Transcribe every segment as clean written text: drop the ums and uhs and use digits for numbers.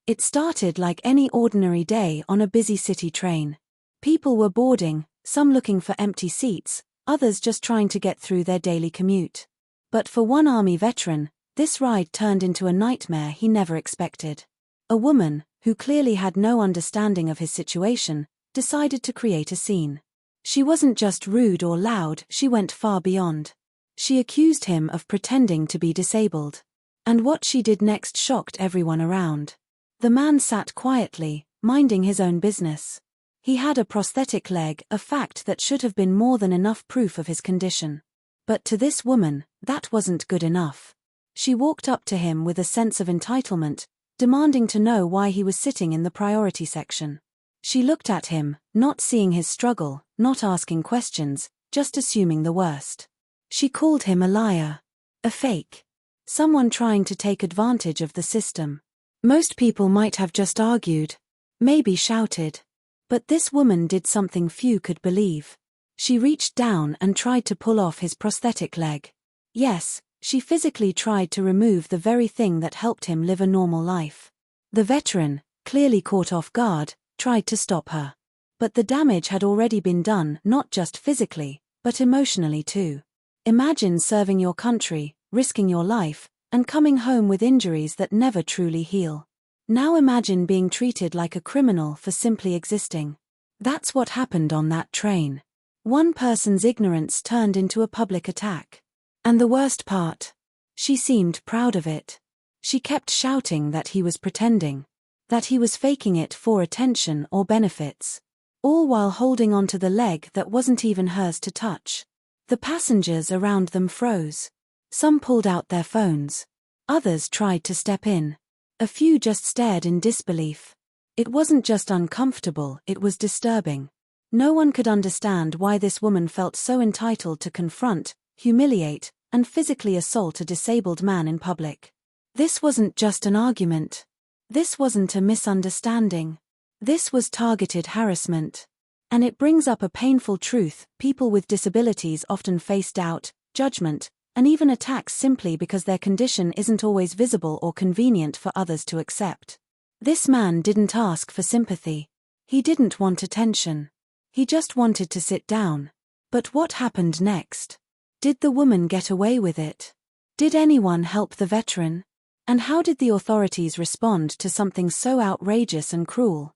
It started like any ordinary day on a busy city train. People were boarding, some looking for empty seats, others just trying to get through their daily commute. But for one Army veteran, this ride turned into a nightmare he never expected. A woman, who clearly had no understanding of his situation, decided to create a scene. She wasn't just rude or loud, she went far beyond. She accused him of pretending to be disabled. And what she did next shocked everyone around. The man sat quietly, minding his own business. He had a prosthetic leg, a fact that should have been more than enough proof of his condition. But to this woman, that wasn't good enough. She walked up to him with a sense of entitlement, demanding to know why he was sitting in the priority section. She looked at him, not seeing his struggle, not asking questions, just assuming the worst. She called him a liar. A fake. Someone trying to take advantage of the system. Most people might have just argued. Maybe shouted. But this woman did something few could believe. She reached down and tried to pull off his prosthetic leg. Yes, she physically tried to remove the very thing that helped him live a normal life. The veteran, clearly caught off guard, tried to stop her. But the damage had already been done, not just physically, but emotionally too. Imagine serving your country, risking your life, and coming home with injuries that never truly heal. Now imagine being treated like a criminal for simply existing. That's what happened on that train. One person's ignorance turned into a public attack. And the worst part? She seemed proud of it. She kept shouting that he was pretending. That he was faking it for attention or benefits. All while holding onto the leg that wasn't even hers to touch. The passengers around them froze. Some pulled out their phones. Others tried to step in. A few just stared in disbelief. It wasn't just uncomfortable, it was disturbing. No one could understand why this woman felt so entitled to confront, humiliate, and physically assault a disabled man in public. This wasn't just an argument. This wasn't a misunderstanding. This was targeted harassment. And it brings up a painful truth: people with disabilities often face doubt, judgment, and even attacks simply because their condition isn't always visible or convenient for others to accept. This man didn't ask for sympathy. He didn't want attention. He just wanted to sit down. But what happened next? Did the woman get away with it? Did anyone help the veteran? And how did the authorities respond to something so outrageous and cruel?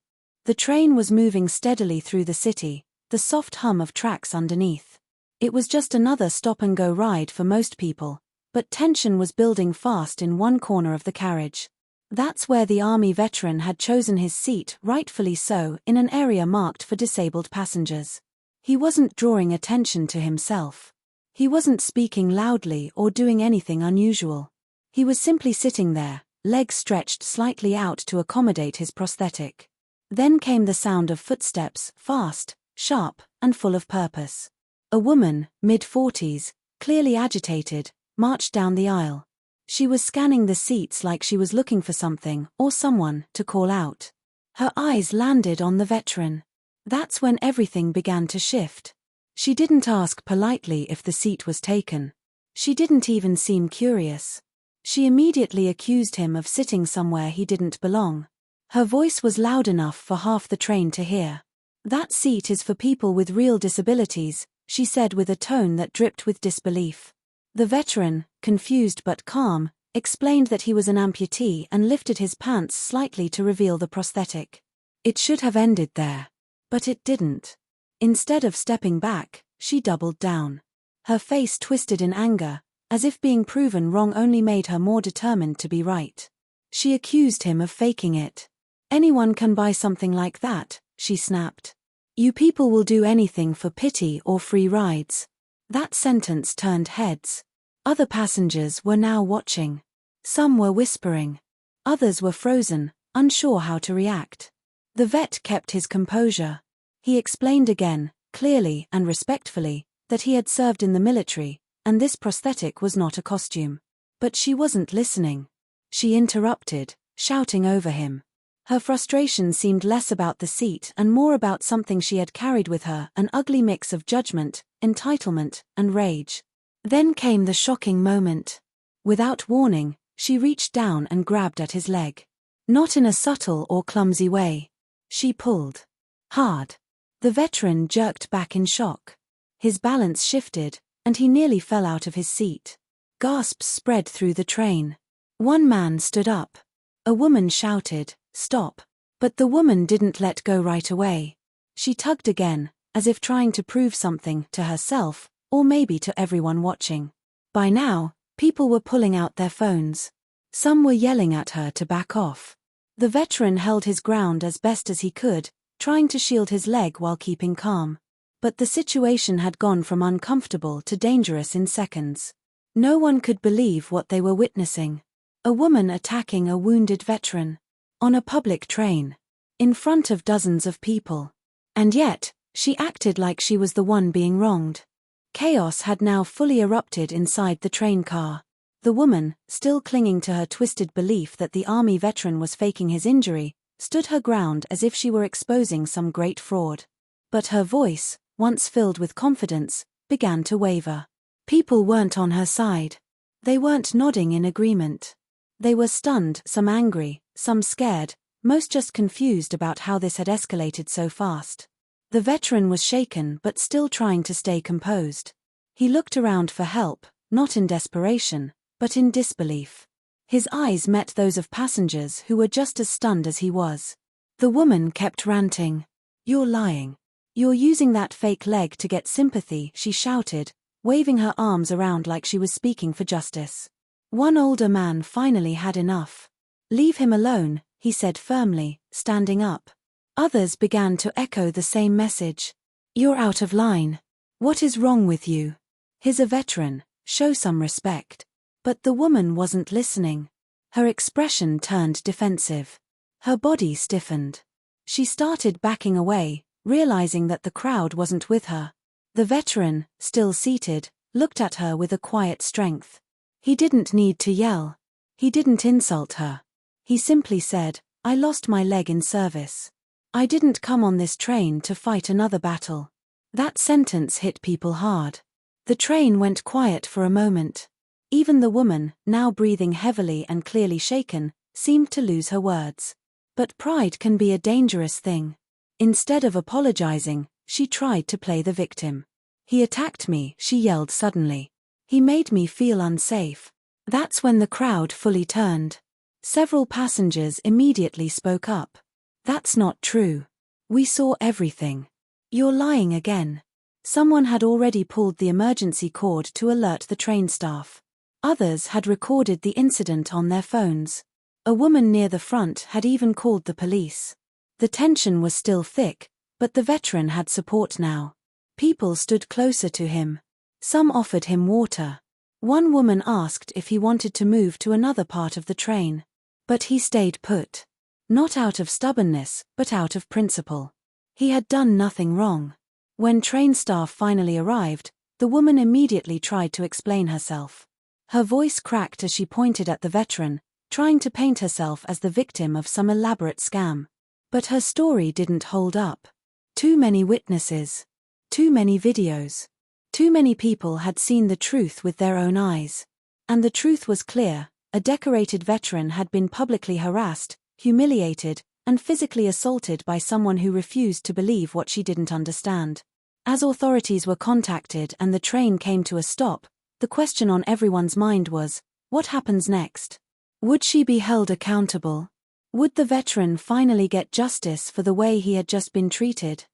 The train was moving steadily through the city, the soft hum of tracks underneath. It was just another stop-and-go ride for most people, but tension was building fast in one corner of the carriage. That's where the Army veteran had chosen his seat, rightfully so, in an area marked for disabled passengers. He wasn't drawing attention to himself. He wasn't speaking loudly or doing anything unusual. He was simply sitting there, legs stretched slightly out to accommodate his prosthetic. Then came the sound of footsteps, fast, sharp, and full of purpose. A woman, mid-40s, clearly agitated, marched down the aisle. She was scanning the seats like she was looking for something, or someone, to call out. Her eyes landed on the veteran. That's when everything began to shift. She didn't ask politely if the seat was taken. She didn't even seem curious. She immediately accused him of sitting somewhere he didn't belong. Her voice was loud enough for half the train to hear. "That seat is for people with real disabilities," she said with a tone that dripped with disbelief. The veteran, confused but calm, explained that he was an amputee and lifted his pants slightly to reveal the prosthetic. It should have ended there. But it didn't. Instead of stepping back, she doubled down. Her face twisted in anger, as if being proven wrong only made her more determined to be right. She accused him of faking it. "Anyone can buy something like that," she snapped. "You people will do anything for pity or free rides." That sentence turned heads. Other passengers were now watching. Some were whispering. Others were frozen, unsure how to react. The vet kept his composure. He explained again, clearly and respectfully, that he had served in the military, and this prosthetic was not a costume. But she wasn't listening. She interrupted, shouting over him. Her frustration seemed less about the seat and more about something she had carried with her, an ugly mix of judgment, entitlement, and rage. Then came the shocking moment. Without warning, she reached down and grabbed at his leg. Not in a subtle or clumsy way. She pulled hard. The veteran jerked back in shock. His balance shifted, and he nearly fell out of his seat. Gasps spread through the train. One man stood up. A woman shouted, "Stop." But the woman didn't let go right away. She tugged again, as if trying to prove something to herself, or maybe to everyone watching. By now, people were pulling out their phones. Some were yelling at her to back off. The veteran held his ground as best as he could, trying to shield his leg while keeping calm. But the situation had gone from uncomfortable to dangerous in seconds. No one could believe what they were witnessing. A woman attacking a wounded veteran. On a public train. In front of dozens of people. And yet, she acted like she was the one being wronged. Chaos had now fully erupted inside the train car. The woman, still clinging to her twisted belief that the army veteran was faking his injury, stood her ground as if she were exposing some great fraud. But her voice, once filled with confidence, began to waver. People weren't on her side. They weren't nodding in agreement. They were stunned, some angry, some scared, most just confused about how this had escalated so fast. The veteran was shaken but still trying to stay composed. He looked around for help, not in desperation, but in disbelief. His eyes met those of passengers who were just as stunned as he was. The woman kept ranting. "You're lying. You're using that fake leg to get sympathy," she shouted, waving her arms around like she was speaking for justice. One older man finally had enough. "Leave him alone," he said firmly, standing up. Others began to echo the same message. "You're out of line. What is wrong with you? He's a veteran, show some respect." But the woman wasn't listening. Her expression turned defensive. Her body stiffened. She started backing away, realizing that the crowd wasn't with her. The veteran, still seated, looked at her with a quiet strength. He didn't need to yell. He didn't insult her. He simply said, "I lost my leg in service. I didn't come on this train to fight another battle." That sentence hit people hard. The train went quiet for a moment. Even the woman, now breathing heavily and clearly shaken, seemed to lose her words. But pride can be a dangerous thing. Instead of apologizing, she tried to play the victim. "He attacked me," she yelled suddenly. "He made me feel unsafe." That's when the crowd fully turned. Several passengers immediately spoke up. "That's not true. We saw everything. You're lying again." Someone had already pulled the emergency cord to alert the train staff. Others had recorded the incident on their phones. A woman near the front had even called the police. The tension was still thick, but the veteran had support now. People stood closer to him. Some offered him water. One woman asked if he wanted to move to another part of the train. But he stayed put. Not out of stubbornness, but out of principle. He had done nothing wrong. When train staff finally arrived, the woman immediately tried to explain herself. Her voice cracked as she pointed at the veteran, trying to paint herself as the victim of some elaborate scam. But her story didn't hold up. Too many witnesses. Too many videos. Too many people had seen the truth with their own eyes. And the truth was clear: a decorated veteran had been publicly harassed, humiliated, and physically assaulted by someone who refused to believe what she didn't understand. As authorities were contacted and the train came to a stop, the question on everyone's mind was, what happens next? Would she be held accountable? Would the veteran finally get justice for the way he had just been treated?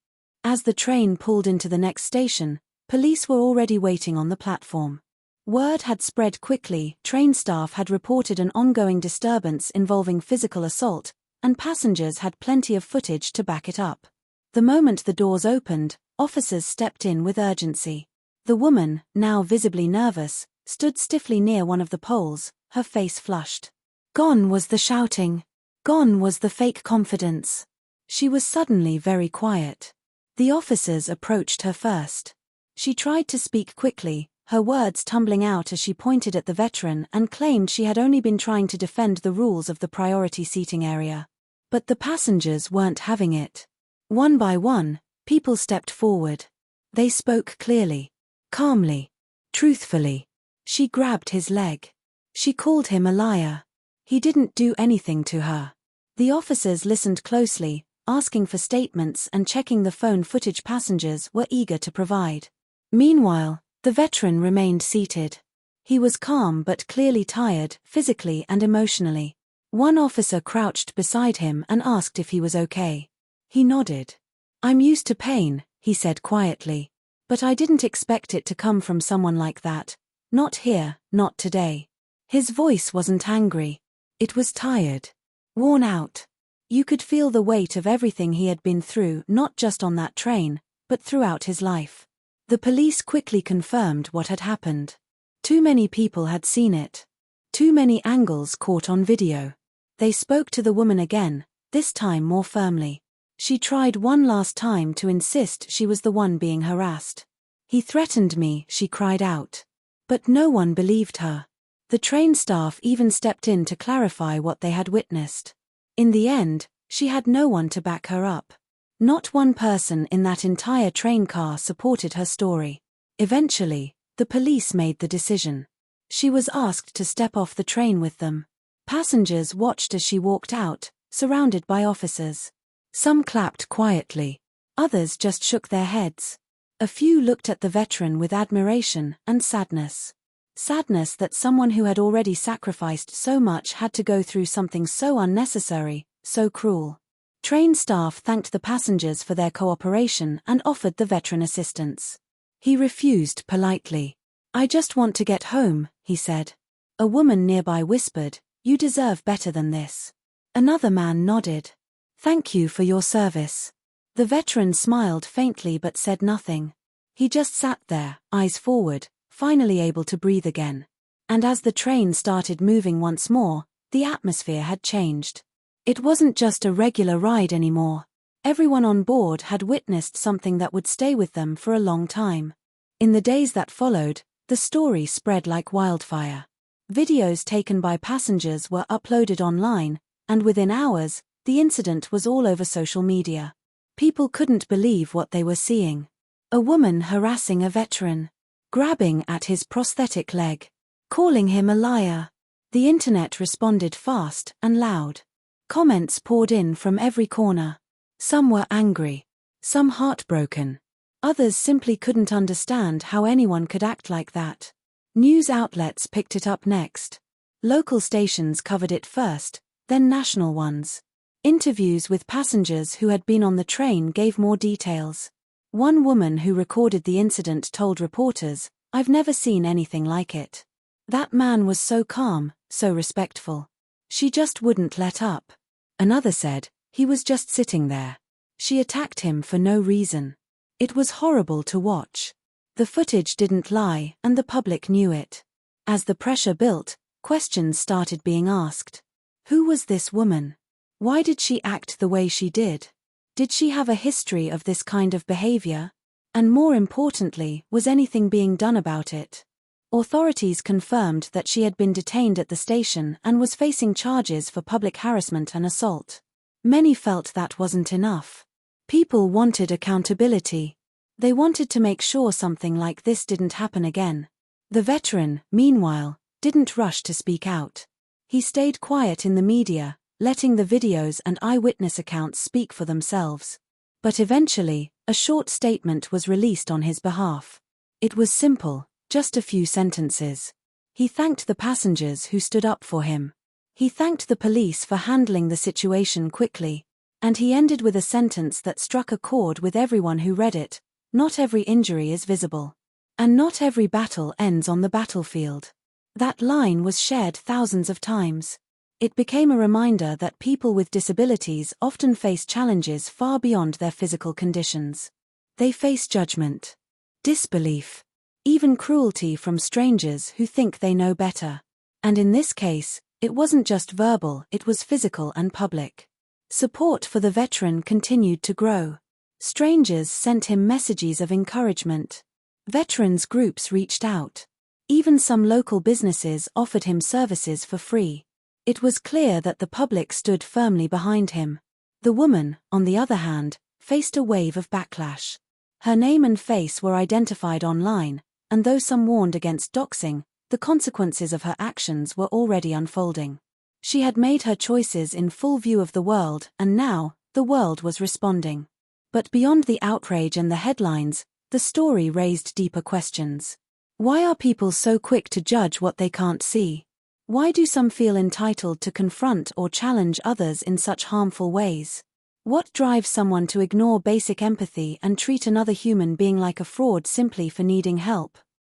As the train pulled into the next station, police were already waiting on the platform. Word had spread quickly. Train staff had reported an ongoing disturbance involving physical assault, and passengers had plenty of footage to back it up. The moment the doors opened, officers stepped in with urgency. The woman, now visibly nervous, stood stiffly near one of the poles, her face flushed. Gone was the shouting. Gone was the fake confidence. She was suddenly very quiet. The officers approached her first. She tried to speak quickly, her words tumbling out as she pointed at the veteran and claimed she had only been trying to defend the rules of the priority seating area. But the passengers weren't having it. One by one, people stepped forward. They spoke clearly, calmly, truthfully. She grabbed his leg. She called him a liar. He didn't do anything to her. The officers listened closely, asking for statements and checking the phone footage passengers were eager to provide. Meanwhile, the veteran remained seated. He was calm but clearly tired, physically and emotionally. One officer crouched beside him and asked if he was okay. He nodded. "I'm used to pain," he said quietly. "But I didn't expect it to come from someone like that. Not here, not today." His voice wasn't angry. It was tired. Worn out. You could feel the weight of everything he had been through, not just on that train, but throughout his life. The police quickly confirmed what had happened. Too many people had seen it. Too many angles caught on video. They spoke to the woman again, this time more firmly. She tried one last time to insist she was the one being harassed. "He threatened me," she cried out. But no one believed her. The train staff even stepped in to clarify what they had witnessed. In the end, she had no one to back her up. Not one person in that entire train car supported her story. Eventually, the police made the decision. She was asked to step off the train with them. Passengers watched as she walked out, surrounded by officers. Some clapped quietly. Others just shook their heads. A few looked at the veteran with admiration and sadness. Sadness that someone who had already sacrificed so much had to go through something so unnecessary, so cruel. Train staff thanked the passengers for their cooperation and offered the veteran assistance. He refused politely. "I just want to get home," he said. A woman nearby whispered, "You deserve better than this." Another man nodded. "Thank you for your service." The veteran smiled faintly but said nothing. He just sat there, eyes forward, finally able to breathe again. And as the train started moving once more, the atmosphere had changed. It wasn't just a regular ride anymore. Everyone on board had witnessed something that would stay with them for a long time. In the days that followed, the story spread like wildfire. Videos taken by passengers were uploaded online, and within hours, the incident was all over social media. People couldn't believe what they were seeing. A woman harassing a veteran, grabbing at his prosthetic leg, calling him a liar. The internet responded fast and loud. Comments poured in from every corner. Some were angry, some heartbroken. Others simply couldn't understand how anyone could act like that. News outlets picked it up next. Local stations covered it first, then national ones. Interviews with passengers who had been on the train gave more details. One woman who recorded the incident told reporters, "I've never seen anything like it. That man was so calm, so respectful. She just wouldn't let up." Another said, "He was just sitting there. She attacked him for no reason." It was horrible to watch. The footage didn't lie, and the public knew it. As the pressure built, questions started being asked. Who was this woman? Why did she act the way she did? Did she have a history of this kind of behavior? And more importantly, was anything being done about it? Authorities confirmed that she had been detained at the station and was facing charges for public harassment and assault. Many felt that wasn't enough. People wanted accountability. They wanted to make sure something like this didn't happen again. The veteran, meanwhile, didn't rush to speak out. He stayed quiet in the media, letting the videos and eyewitness accounts speak for themselves. But eventually, a short statement was released on his behalf. It was simple, just a few sentences. He thanked the passengers who stood up for him. He thanked the police for handling the situation quickly. And he ended with a sentence that struck a chord with everyone who read it: "Not every injury is visible. And not every battle ends on the battlefield." That line was shared thousands of times. It became a reminder that people with disabilities often face challenges far beyond their physical conditions. They face judgment, disbelief, even cruelty from strangers who think they know better. And in this case, it wasn't just verbal, it was physical and public. Support for the veteran continued to grow. Strangers sent him messages of encouragement. Veterans groups reached out. Even some local businesses offered him services for free. It was clear that the public stood firmly behind him. The woman, on the other hand, faced a wave of backlash. Her name and face were identified online, and though some warned against doxing, the consequences of her actions were already unfolding. She had made her choices in full view of the world, and now, the world was responding. But beyond the outrage and the headlines, the story raised deeper questions. Why are people so quick to judge what they can't see? Why do some feel entitled to confront or challenge others in such harmful ways? What drives someone to ignore basic empathy and treat another human being like a fraud simply for needing help?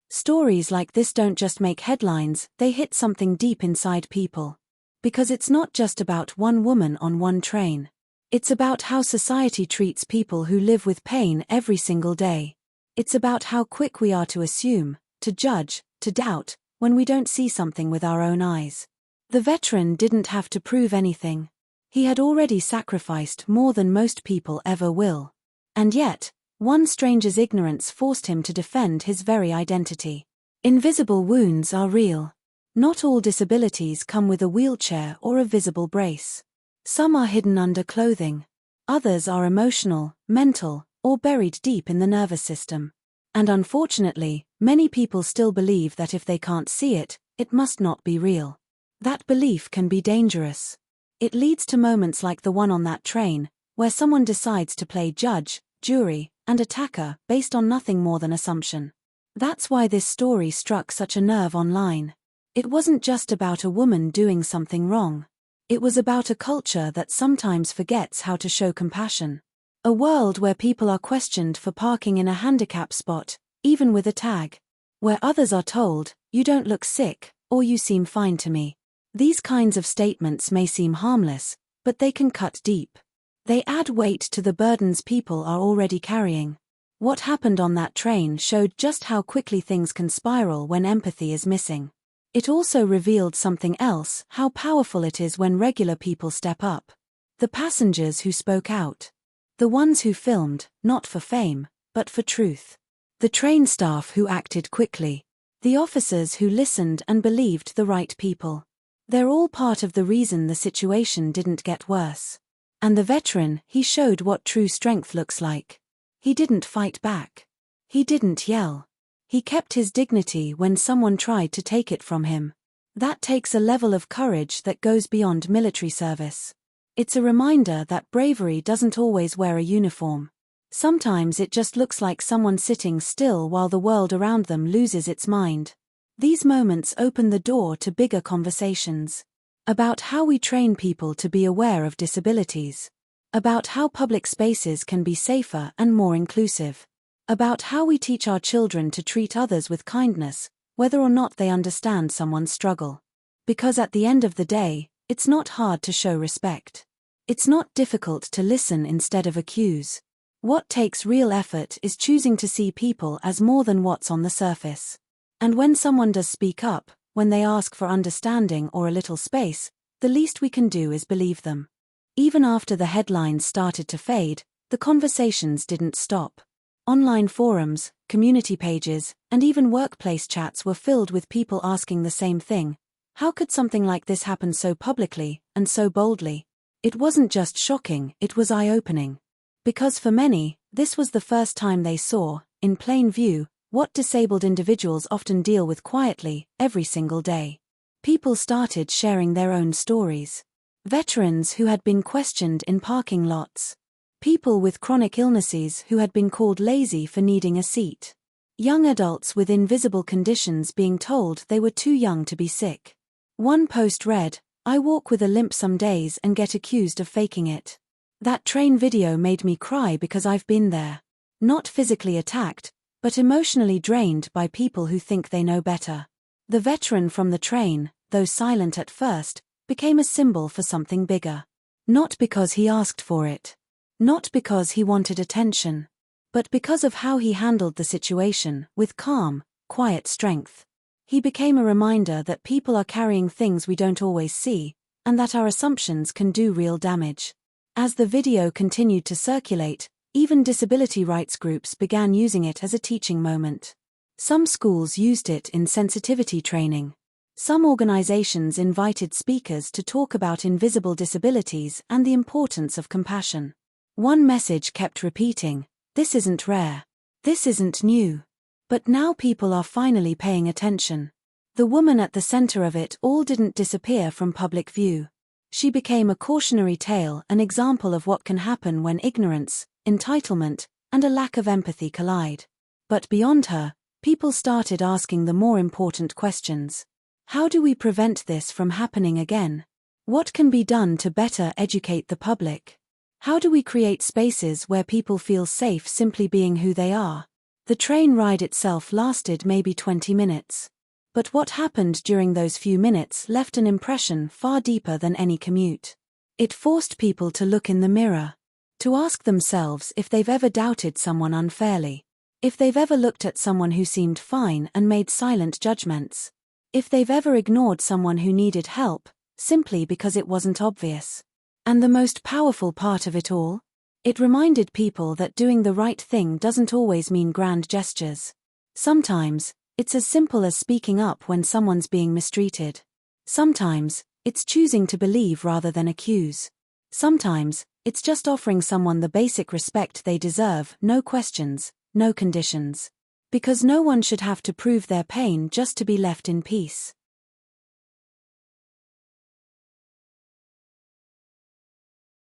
Stories like this don't just make headlines, they hit something deep inside people. Because it's not just about one woman on one train. It's about how society treats people who live with pain every single day. It's about how quick we are to assume, to judge, to doubt, when we don't see something with our own eyes. The veteran didn't have to prove anything. He had already sacrificed more than most people ever will. And yet, one stranger's ignorance forced him to defend his very identity. Invisible wounds are real. Not all disabilities come with a wheelchair or a visible brace. Some are hidden under clothing. Others are emotional, mental, or buried deep in the nervous system. And unfortunately, many people still believe that if they can't see it, it must not be real. That belief can be dangerous. It leads to moments like the one on that train, where someone decides to play judge, jury, and attacker based on nothing more than assumption. That's why this story struck such a nerve online. It wasn't just about a woman doing something wrong. It was about a culture that sometimes forgets how to show compassion. A world where people are questioned for parking in a handicap spot, even with a tag. Where others are told, "You don't look sick," or "You seem fine to me." These kinds of statements may seem harmless, but they can cut deep. They add weight to the burdens people are already carrying. What happened on that train showed just how quickly things can spiral when empathy is missing. It also revealed something else, how powerful it is when regular people step up. The passengers who spoke out. The ones who filmed, not for fame, but for truth. The train staff who acted quickly. The officers who listened and believed the right people. They're all part of the reason the situation didn't get worse. And the veteran, he showed what true strength looks like. He didn't fight back. He didn't yell. He kept his dignity when someone tried to take it from him. That takes a level of courage that goes beyond military service. It's a reminder that bravery doesn't always wear a uniform. Sometimes it just looks like someone sitting still while the world around them loses its mind. These moments open the door to bigger conversations. About how we train people to be aware of disabilities. About how public spaces can be safer and more inclusive. About how we teach our children to treat others with kindness, whether or not they understand someone's struggle. Because at the end of the day, it's not hard to show respect. It's not difficult to listen instead of accuse. What takes real effort is choosing to see people as more than what's on the surface. And when someone does speak up, when they ask for understanding or a little space, the least we can do is believe them. Even after the headlines started to fade, the conversations didn't stop. Online forums, community pages, and even workplace chats were filled with people asking the same thing. How could something like this happen so publicly, and so boldly? It wasn't just shocking, it was eye-opening. Because for many, this was the first time they saw, in plain view, what disabled individuals often deal with quietly, every single day. People started sharing their own stories. Veterans who had been questioned in parking lots. People with chronic illnesses who had been called lazy for needing a seat. Young adults with invisible conditions being told they were too young to be sick. One post read, "I walk with a limp some days and get accused of faking it. That train video made me cry because I've been there. Not physically attacked, but emotionally drained by people who think they know better." The veteran from the train, though silent at first, became a symbol for something bigger. Not because he asked for it. Not because he wanted attention. But because of how he handled the situation, with calm, quiet strength. He became a reminder that people are carrying things we don't always see, and that our assumptions can do real damage. As the video continued to circulate, even disability rights groups began using it as a teaching moment. Some schools used it in sensitivity training. Some organizations invited speakers to talk about invisible disabilities and the importance of compassion. One message kept repeating, "This isn't rare. This isn't new." But now people are finally paying attention. The woman at the center of it all didn't disappear from public view. She became a cautionary tale, an example of what can happen when ignorance, entitlement, and a lack of empathy collide. But beyond her, people started asking the more important questions. How do we prevent this from happening again? What can be done to better educate the public? How do we create spaces where people feel safe simply being who they are? The train ride itself lasted maybe 20 minutes. But what happened during those few minutes left an impression far deeper than any commute. It forced people to look in the mirror, to ask themselves if they've ever doubted someone unfairly, if they've ever looked at someone who seemed fine and made silent judgments, if they've ever ignored someone who needed help, simply because it wasn't obvious. And the most powerful part of it all? It reminded people that doing the right thing doesn't always mean grand gestures. Sometimes, it's as simple as speaking up when someone's being mistreated. Sometimes, it's choosing to believe rather than accuse. Sometimes, it's just offering someone the basic respect they deserve, no questions, no conditions. Because no one should have to prove their pain just to be left in peace.